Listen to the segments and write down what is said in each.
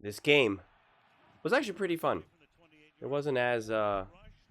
this game was actually pretty fun. It wasn't as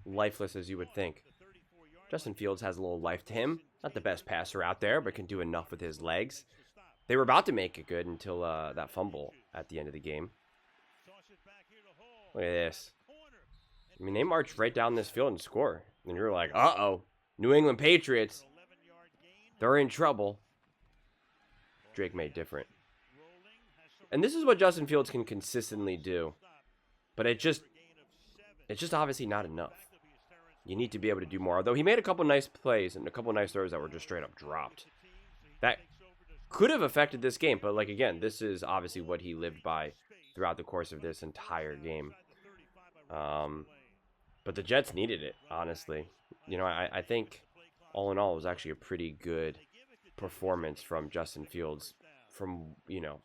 lifeless as you would think. Justin Fields has a little life to him. Not the best passer out there, but can do enough with his legs. They were about to make it good until that fumble at the end of the game. Look at this. I mean, they marched right down this field and score. And you're like, uh-oh, New England Patriots, they're in trouble. Drake Maye different. And this is what Justin Fields can consistently do. But it's just obviously not enough. You need to be able to do more. Although he made a couple nice plays and a couple nice throws that were just straight up dropped. That could have affected this game. But, like, again, this is obviously what he lived by throughout the course of this entire game. But the Jets needed it, honestly. You know, I think, all in all, it was actually a pretty good performance from Justin Fields. From, you know,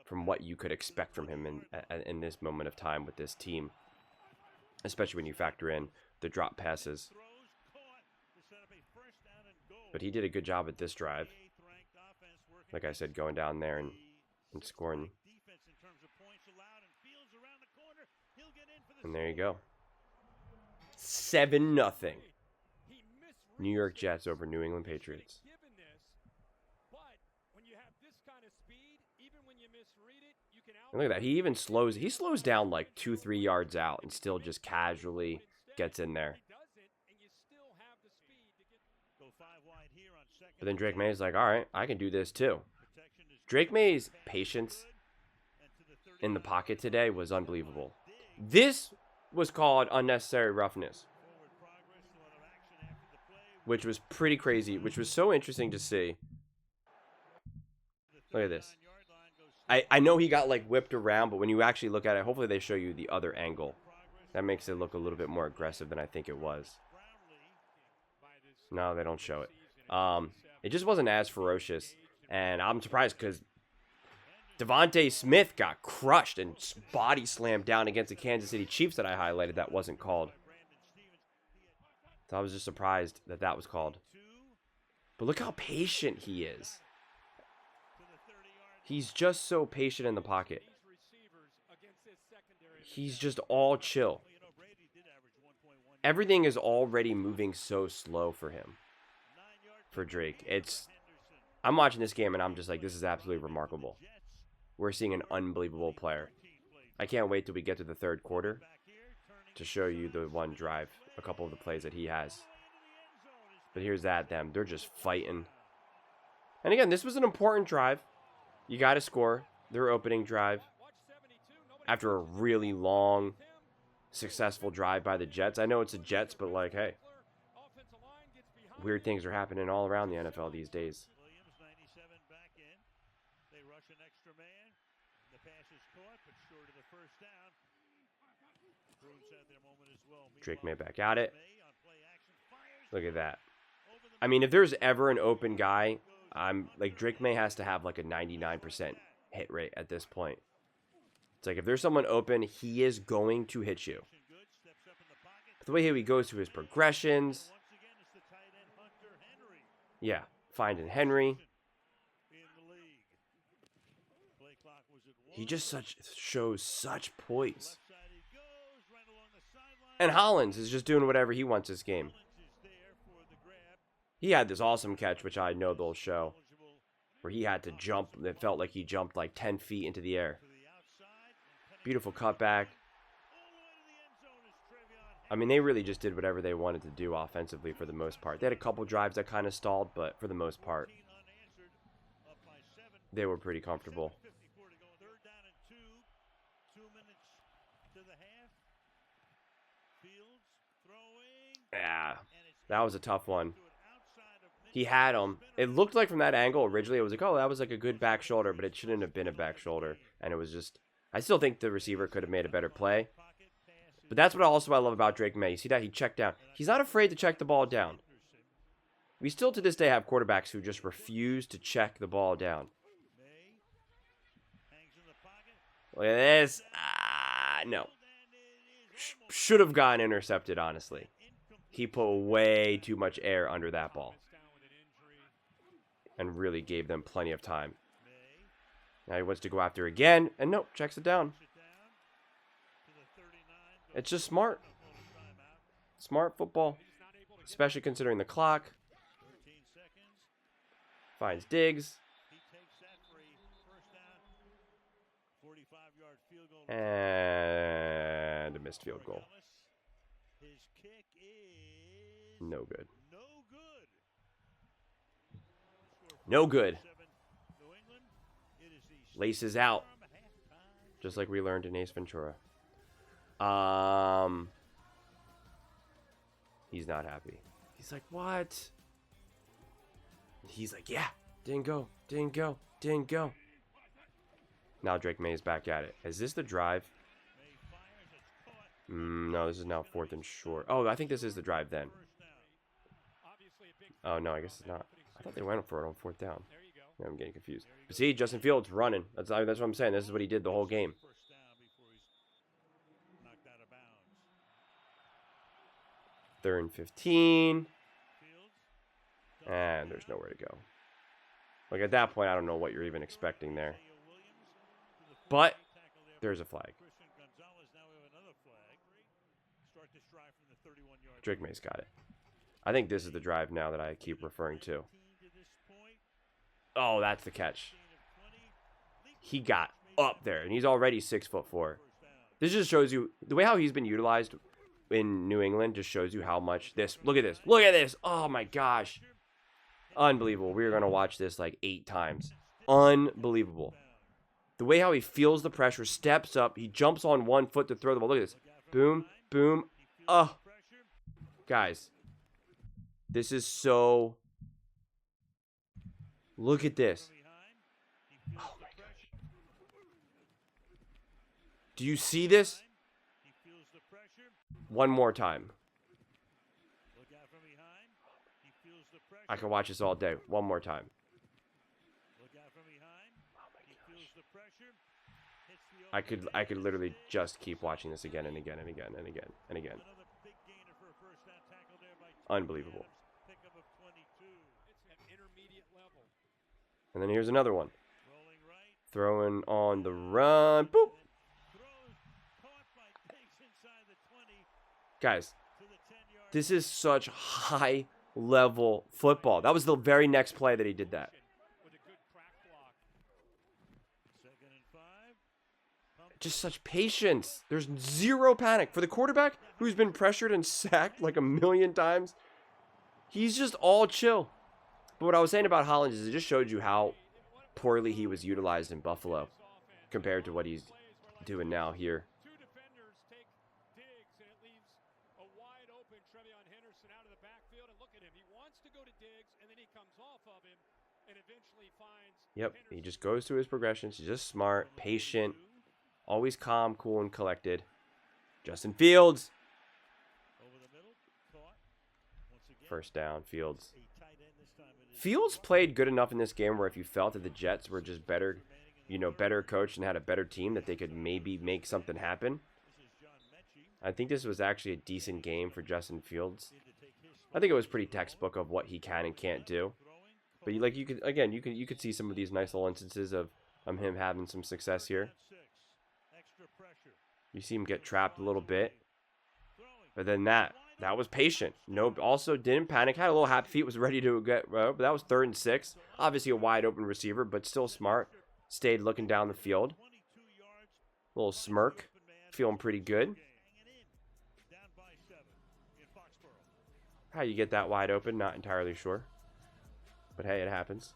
from what you could expect from him in this moment of time with this team. Especially when you factor in the drop passes. But he did a good job at this drive. Like I said, going down there and scoring. And there you go. 7-0. New York Jets over New England Patriots. And look at that. He even slows down like 2-3 yards out and still just casually gets in there. But then Drake Maye's like, all right, I can do this too. Drake Maye's patience in the pocket today was unbelievable. This was called unnecessary roughness, which was pretty crazy, which was so interesting to see. Look at this. I know he got like whipped around, but when you actually look at it, hopefully they show you the other angle. That makes it look a little bit more aggressive than I think it was. No, they don't show it. It just wasn't as ferocious, and I'm surprised because Devontae Smith got crushed and body slammed down against the Kansas City Chiefs that I highlighted. That wasn't called. So I was just surprised that that was called. But look how patient he is. He's just so patient in the pocket. He's just all chill. Everything is already moving so slow for him. For Drake. I'm watching this game and I'm just like, this is absolutely remarkable. We're seeing an unbelievable player. I can't wait till we get to the third quarter to show you the one drive, a couple of the plays that he has. But here's them. They're just fighting. And again, this was an important drive. You got to score their opening drive after a really long, successful drive by the Jets. I know it's the Jets, but like, hey, weird things are happening all around the NFL these days. Drake Maye back at it. Look at that. I mean, if there's ever an open guy, I'm like, Drake Maye has to have like a 99% hit rate at this point. It's like if there's someone open, he is going to hit you. But the way he goes through his progressions. Yeah, finding Henry. He just shows such poise. And Hollins is just doing whatever he wants this game. He had this awesome catch, which I know they'll show, where he had to jump. It felt like he jumped like 10 feet into the air. Beautiful cutback. I mean, they really just did whatever they wanted to do offensively for the most part. They had a couple drives that kind of stalled, but for the most part, they were pretty comfortable. Yeah, that was a tough one. He had him. It looked like from that angle originally, it was like, oh, that was like a good back shoulder, but it shouldn't have been a back shoulder. And it was just, I still think the receiver could have made a better play. But that's what I love about Drake Maye. You see that? He checked down. He's not afraid to check the ball down. We still to this day have quarterbacks who just refuse to check the ball down. Look at this. No. Should have gotten intercepted, honestly. He put way too much air under that ball. And really gave them plenty of time. Now he wants to go after again. And nope, checks it down. It's just smart. Smart football. Especially considering the clock. Finds Diggs. And a missed field goal. No good. No good. Laces out. Just like we learned in Ace Ventura. He's not happy. He's like, what? He's like, yeah, didn't go. Now Drake May is back at it. Is this the drive? No, this is now 4th and short. Oh, I think this is the drive then. Oh, no, I guess it's not. I thought they went for it on 4th down. Yeah, I'm getting confused. But see, Justin Fields running. That's what I'm saying. This is what he did the whole game. 3rd and 15. And there's nowhere to go. Like, at that point, I don't know what you're even expecting there. But there's a flag. Drake May's got it. I think this is the drive now that I keep referring to. Oh, that's the catch. He got up there, and he's already 6'4". This just shows you the way how he's been utilized in New England. Just shows you how much this. Look at this. Look at this. Oh my gosh, unbelievable. We're gonna watch this like 8 times. Unbelievable. The way how he feels the pressure, steps up, he jumps on one foot to throw the ball. Look at this. Boom, boom. Oh, guys, this is so. Look at this. Oh my gosh. Do you see this? One more time. I can watch this all day. One more time. I could literally just keep watching this again and again and again and again and again. Unbelievable. And then here's another one. Throwing on the run. Boop. Guys, this is such high level football. That was the very next play that he did that. Just such patience. There's zero panic. For the quarterback who's been pressured and sacked like 1,000,000 times, he's just all chill. But what I was saying about Holland is it just showed you how poorly he was utilized in Buffalo compared to what he's doing now here. Yep, he just goes through his progressions. He's just smart, patient, always calm, cool, and collected. Justin Fields. First down, Fields. Fields played good enough in this game where if you felt that the Jets were just better, better coached and had a better team, that they could maybe make something happen. I think this was actually a decent game for Justin Fields. I think it was pretty textbook of what he can and can't do. But you could see some of these nice little instances of him having some success here. You see him get trapped a little bit. But then that was patient. Also didn't panic. Had a little happy feet. Was ready to get. But that was 3rd and 6. Obviously a wide open receiver, but still smart. Stayed looking down the field. Little smirk. Feeling pretty good. How you get that wide open? Not entirely sure. But hey, it happens.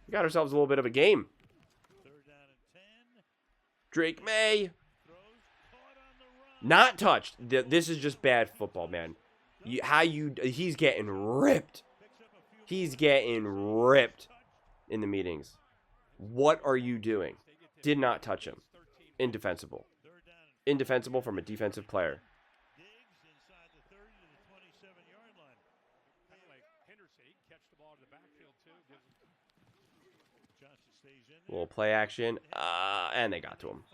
We got ourselves a little bit of a game. Drake May. Not touched. This is just bad football, man. He's getting ripped. He's getting ripped in the meetings. What are you doing? Did not touch him. Indefensible. Indefensible from a defensive player. Little play action. And they got to him.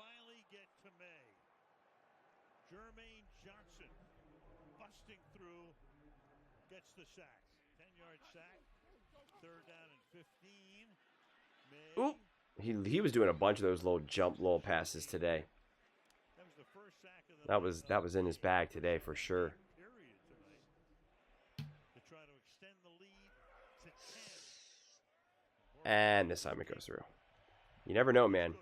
Ooh. He was doing a bunch of those little passes today. That was in his bag today for sure. And this time it goes through. You never know, man.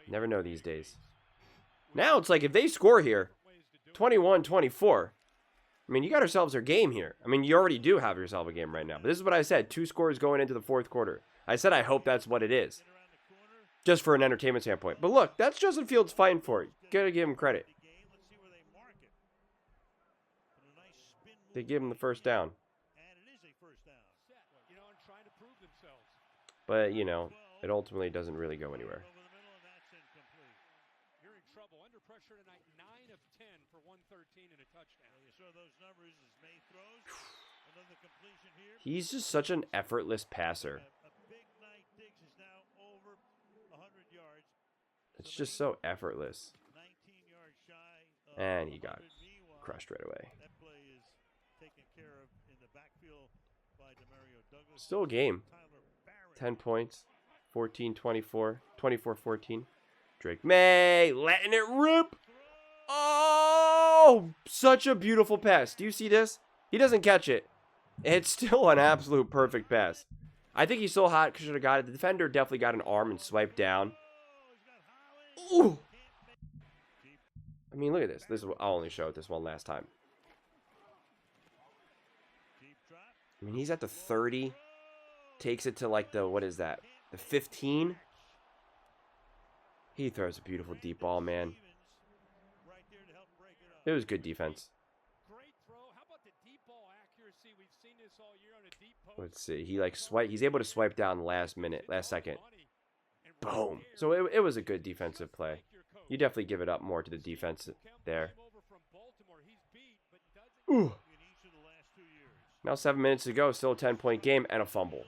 Never know these days. Now it's like if they score here, 21-24. I mean, you got yourselves a game here. I mean, you already do have yourself a game right now. But this is what I said. 2 scores going into the 4th quarter. I said I hope that's what it is. Just for an entertainment standpoint. But look, that's Justin Fields fighting for it. Gotta give him credit. They give him the first down. But, you know, it ultimately doesn't really go anywhere. He's just such an effortless passer. It's just so effortless. And he got crushed right away. Still a game. 10 points. 14-24. 24-14. Drake Maye letting it rip. Oh, such a beautiful pass. Do you see this? He doesn't catch it. It's still an absolute perfect pass. I think he's so hot because should have got it. The defender definitely got an arm and swiped down. Ooh. I mean, look at this. I'll only show it this one last time. I mean, he's at the 30. Takes it to like the, what is that? The 15. He throws a beautiful deep ball, man. It was good defense. Let's see. He like he's able to swipe down last second. Boom. So it was a good defensive play. You definitely give it up more to the defense there. Ooh. Now 7 minutes to go. Still a 10-point game and a fumble.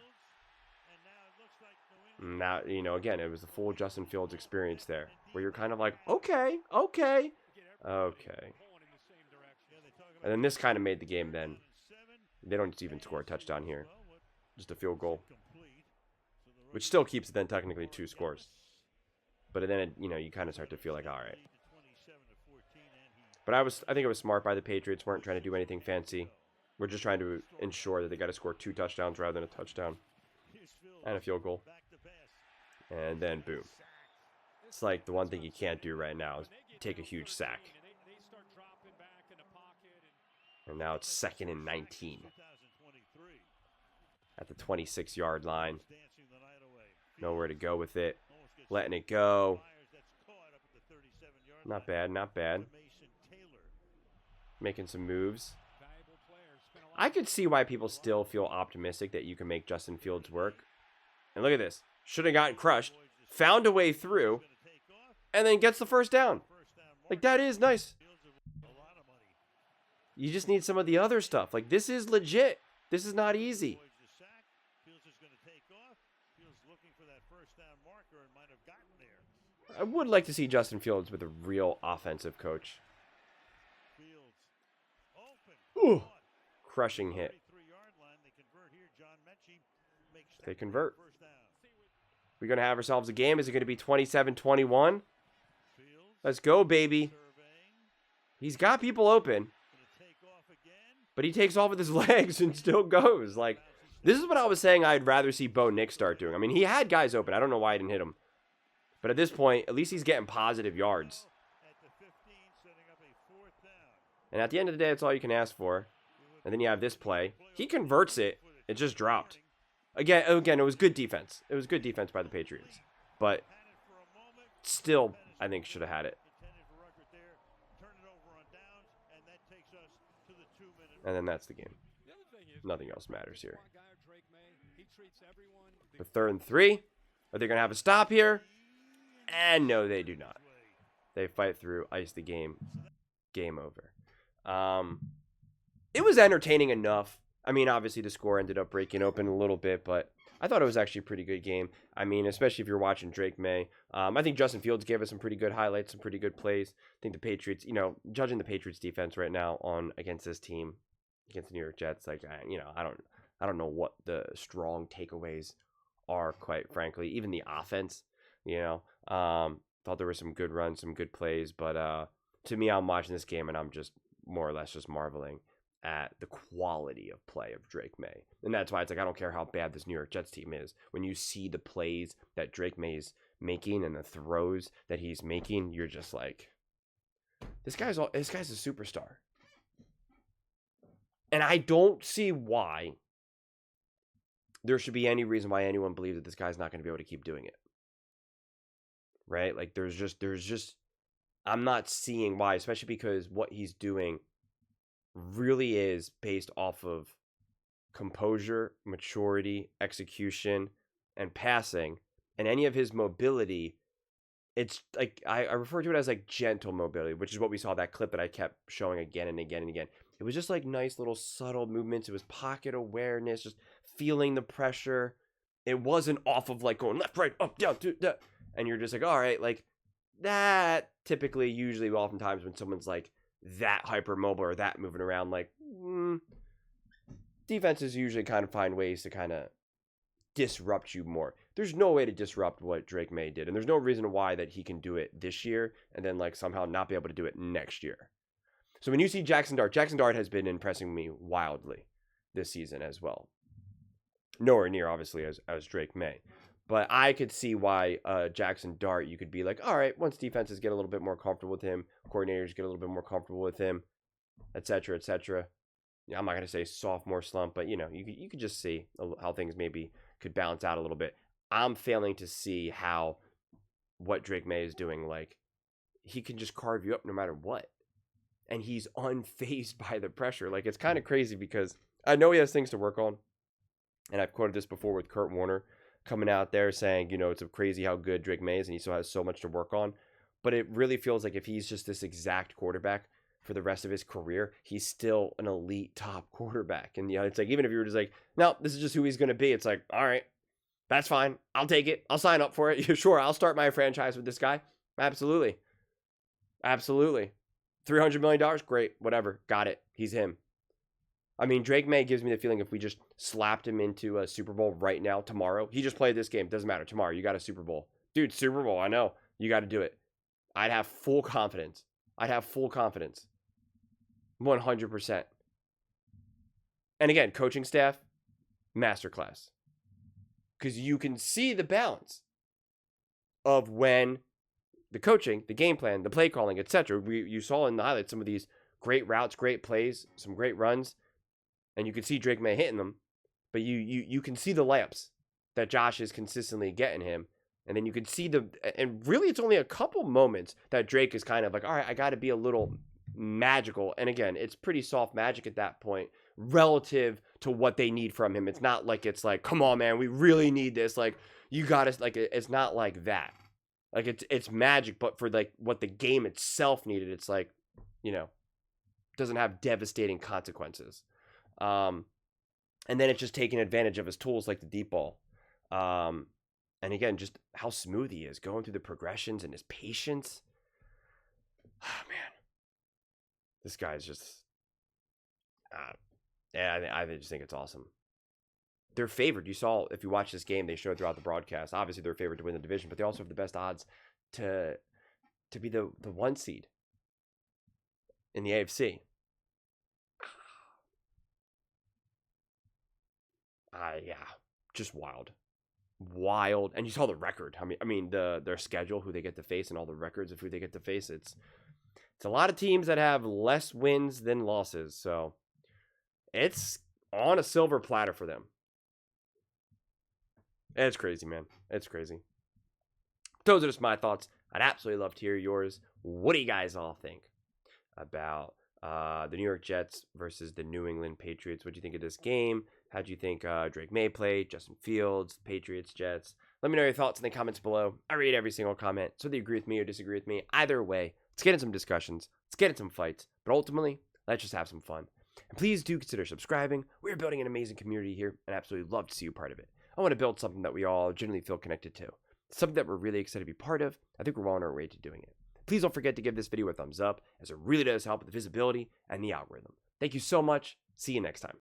Now, you know, again, it was the full Justin Fields experience there. Where you're kind of like, okay. And then this kind of made the game then. They don't even score a touchdown here. Just a field goal. Which still keeps it then technically 2 scores. But then, you know, you kind of start to feel like, all right. But I think it was smart by the Patriots. Weren't trying to do anything fancy. We're just trying to ensure that they got to score 2 touchdowns rather than a touchdown. And a field goal. And then, boom. It's like the one thing you can't do right now is take a huge sack. And now it's 2nd and 19. At the 26-yard line. Nowhere to go with it. Letting it go. Not bad, not bad. Making some moves. I could see why people still feel optimistic that you can make Justin Fields work. And look at this. Should have gotten crushed. Found a way through. And then gets the first down. Like, that is nice. You just need some of the other stuff. Like, this is legit. This is not easy. I would like to see Justin Fields with a real offensive coach. Ooh. Crushing hit. They convert. We're going to have ourselves a game. Is it going to be 27-21? Let's go, baby. He's got people open. But he takes off with his legs and still goes. Like, this is what I was saying I'd rather see Bo Nix start doing. I mean, he had guys open. I don't know why I didn't hit him. But at this point, at least he's getting positive yards. And at the end of the day, that's all you can ask for. And then you have this play. He converts it. It just dropped. Again, it was good defense. It was good defense by the Patriots. But still, I think should have had it. And then that's the game. Nothing else matters here. The 3rd and 3. Are they going to have a stop here? And no, they do not. They fight through, ice the game. Game over. It was entertaining enough. I mean, obviously the score ended up breaking open a little bit, but I thought it was actually a pretty good game. I mean, especially if you're watching Drake Maye. I think Justin Fields gave us some pretty good highlights, some pretty good plays. I think the Patriots, you know, judging the Patriots defense right now against this team, against the New York Jets, like, you know, I don't know what the strong takeaways are, quite frankly. Even the offense, you know, thought there were some good runs, some good plays, but To me, I'm watching this game and I'm just more or less just marveling at the quality of play of Drake Maye. And that's why it's like, I don't care how bad this New York Jets team is. When you see the plays that Drake Maye's making and the throws that he's making, you're just like, this guy's a superstar. And I don't see why there should be any reason why anyone believes that this guy's not going to be able to keep doing it. Right? Like there's just I'm not seeing why, especially because what he's doing really is based off of composure, maturity, execution, and passing. And any of his mobility, it's like I refer to it as like gentle mobility, which is what we saw that clip that I kept showing again and again and again. It was just like nice little subtle movements. It was pocket awareness, just feeling the pressure. It wasn't off of like going left, right, up, down, down. And you're just like, all right, like that typically, usually, oftentimes when someone's like that hypermobile or that moving around, like defenses usually kind of find ways to kind of disrupt you more. There's no way to disrupt what Drake Maye did, and there's no reason why that he can do it this year and then like somehow not be able to do it next year. So when you see Jackson Dart has been impressing me wildly this season as well. Nowhere near, obviously, as Drake Maye. But I could see why Jackson Dart, you could be like, all right, once defenses get a little bit more comfortable with him, coordinators get a little bit more comfortable with him, et cetera, et cetera. Yeah, I'm not going to say sophomore slump, but, you could just see how things maybe could balance out a little bit. I'm failing to see how what Drake Maye is doing, like, he can just carve you up no matter what. And he's unfazed by the pressure. Like, it's kind of crazy because I know he has things to work on. And I've quoted this before with Kurt Warner coming out there saying, it's crazy how good Drake Maye is and he still has so much to work on. But it really feels like if he's just this exact quarterback for the rest of his career, he's still an elite top quarterback. And it's like, even if you were just like, no, this is just who he's going to be. It's like, all right, that's fine. I'll take it. I'll sign up for it. Sure, I'll start my franchise with this guy. Absolutely. Absolutely. $300 million, great, whatever. Got it. He's him. I mean, Drake Maye gives me the feeling if we just slapped him into a Super Bowl right now, tomorrow, he just played this game. Doesn't matter. Tomorrow, you got a Super Bowl. Dude, Super Bowl, I know. You got to do it. I'd have full confidence. 100%. And again, coaching staff, masterclass. Because you can see the balance of when the coaching, the game plan, the play calling, etc. You saw in the highlights some of these great routes, great plays, some great runs. And you can see Drake Maye hitting them, but you can see the layups that Josh is consistently getting him. And then you can see and really it's only a couple moments that Drake is kind of like, all right, I got to be a little magical. And again, it's pretty soft magic at that point relative to what they need from him. It's not like it's like, come on, man, we really need this. Like, you got to, like, it's not like that. Like, it's magic, but for like what the game itself needed, it's like, doesn't have devastating consequences. And then it's just taking advantage of his tools like the deep ball. And again, just how smooth he is going through the progressions and his patience. Oh, man. This guy's just... I just think it's awesome. They're favored. You saw, if you watch this game, they showed throughout the broadcast. Obviously, they're favored to win the division, but they also have the best odds to be the 1 seed in the AFC. Yeah, just wild. And you saw the record. I mean their schedule, who they get to face, and all the records of who they get to face. It's a lot of teams that have less wins than losses. So it's on a silver platter for them. It's crazy, man. It's crazy. Those are just my thoughts. I'd absolutely love to hear yours. What do you guys all think about the New York Jets versus the New England Patriots? What do you think of this game? How do you think Drake Maye played? Justin Fields, Patriots, Jets? Let me know your thoughts in the comments below. I read every single comment, so whether you agree with me or disagree with me, either way, let's get in some discussions. Let's get in some fights. But ultimately, let's just have some fun. And please do consider subscribing. We're building an amazing community here, and I absolutely love to see you part of it. I want to build something that we all genuinely feel connected to. Something that we're really excited to be part of. I think we're well on our way to doing it. Please don't forget to give this video a thumbs up, as it really does help with the visibility and the algorithm. Thank you so much. See you next time.